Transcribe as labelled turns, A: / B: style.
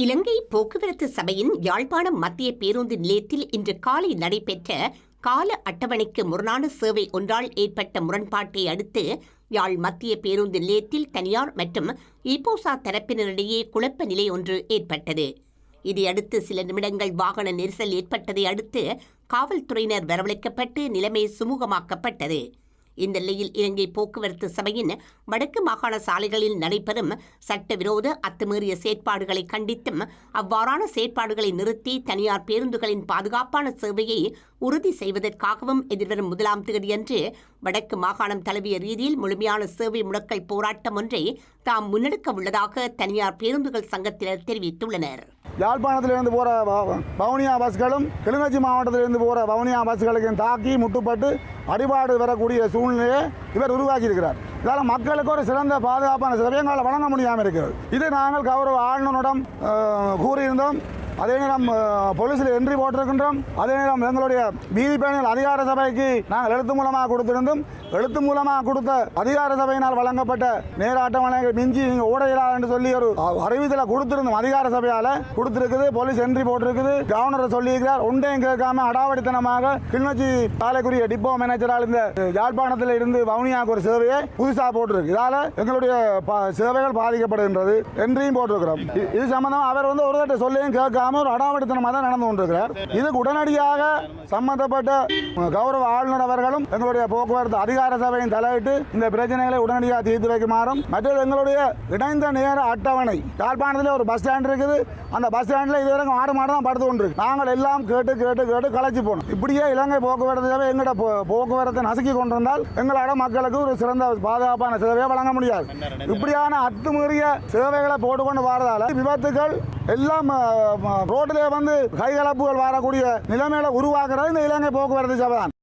A: இலங்கை போக்குவரத்து சபையின் யாழ்ப்பாணம் மத்திய பேருந்து நிலையத்தில் இன்று காலை நடைபெற்ற கால அட்டவணைக்கு முரணான சேவை ஒன்றால் ஏற்பட்ட முரண்பாட்டை அடுத்து யாழ் மத்திய பேருந்து நிலையத்தில் தனியார் மற்றும் இபோசா தரப்பினரிடையே குழப்ப நிலை ஒன்று ஏற்பட்டது. இதையடுத்து சில நிமிடங்கள் வாகன நெரிசல் ஏற்பட்டதை அடுத்து காவல்துறையினர் வரவழைக்கப்பட்டு நிலைமை சுமூகமாக்கப்பட்டது. இந்த நிலையில் இலங்கை போக்குவரத்து சபையின் வடக்கு மாகாண சாலைகளில் நடைபெறும் சட்டவிரோத அத்துமீறிய செயற்பாடுகளை கண்டித்தும் அவ்வாறான செயற்பாடுகளை நிறுத்தி தனியார் பேருந்துகளின் பாதுகாப்பான சேவையை உறுதி செய்வதற்காகவும் எதிர்வரும் 1ஆம் தேதியன்று வடக்கு மாகாணம் தழுவிய ரீதியில் முழுமையான சேவை முடக்கல் போராட்டம் ஒன்றை தாம் முன்னெடுக்க உள்ளதாக தனியார் பேருந்துகள் சங்கத்தினர் தெரிவித்துள்ளனர்.
B: யாழ்ப்பாணத்திலிருந்து போகிற வவுனியா பஸ்களும் கிளிநொச்சி மாவட்டத்திலிருந்து போகிற வவுனியா பஸ்களுக்கும் தாக்கி முட்டுப்பட்டு அடிபாடு வரக்கூடிய சூழ்நிலையை இவர் உருவாக்கியிருக்கிறார். இதால் மக்களுக்கு ஒரு சிறந்த பாதுகாப்பான சேவைகளை வழங்க முடியாமல் இருக்கிறது. இது நாங்கள் கௌரவ ஆளுநரிடம் கூறியிருந்தோம். அதே நேரம் போலீஸில் என்ட்ரி போட்டிருக்கின்றோம். அதே நேரம் எங்களுடைய வீதி பயணிகள் அதிகார சபைக்கு நாங்கள் எழுத்து மூலமாக கொடுத்திருந்தோம். எழுத்து மூலமாக கொடுத்த அதிகார சபையினால் வழங்கப்பட்ட நேர அட்டவணைகள் மிஞ்சி நீங்கள் ஓடையிலார் என்று சொல்லி ஒரு அறிவித்தலை கொடுத்திருந்தோம். அதிகார சபையால் கொடுத்திருக்குது. போலீஸ் என்ட்ரி போட்டிருக்குது. கவர்னரை சொல்லியிருக்கிறார். ஒன்றையும் கேட்காம அடாவடித்தனமாக கிளிநொச்சி சாலைக்குரிய டிப்போ மேனேஜரால் இந்த யாழ்ப்பாணத்தில் இருந்து வவுனியாவுக்கு ஒரு சேவையை புதுசாக போட்டிருக்கு. இதால் எங்களுடைய சேவைகள் பாதிக்கப்படுகின்றது. என்ட்ரியும் போட்டிருக்கிறோம். இது சம்பந்தம் அவர் ஒரு தட்டை சொல்லியும் கேட்காம ஒரு அடாவடித்தனமாக தான் நடந்து கொண்டிருக்கிறார். இதுக்கு உடனடியாக சம்பந்தப்பட்ட கௌரவ ஆளுநர் அவர்களும் எங்களுடைய போக்குவரத்து அதிகார சபையின் தலையிட்டு இந்த பிரச்சனைகளை உடனடியாக தீர்த்து வைக்குமாறும், மற்றது எங்களுடைய இணைந்த நேர அட்டவணை யாழ்ப்பாணத்தில் ஒரு பஸ் ஸ்டாண்ட் இருக்குது. அந்த பஸ் ஸ்டாண்டில் இதுவரைக்கும் 6 மாடு தான் படுத்து கொண்டிருக்கு. நாங்கள் எல்லாம் கேட்டு கலைச்சி போனோம். இப்படியே இலங்கை போக்குவரத்து சேவை எங்களோட போக்குவரத்தை நசுக்கி கொண்டிருந்தால் எங்களோட மக்களுக்கு ஒரு சிறந்த பாதுகாப்பான சேவையை வழங்க முடியாது. இப்படியான அத்துமீறிய சேவைகளை போட்டுக்கொண்டு வரதால விபத்துகள் எல்லாம் ரோட்டிலே கைகலப்புகள் வரக்கூடிய நிலைமையில உருவாக்குறது இந்த இலங்கை போக்குவரத்து சபை தான்.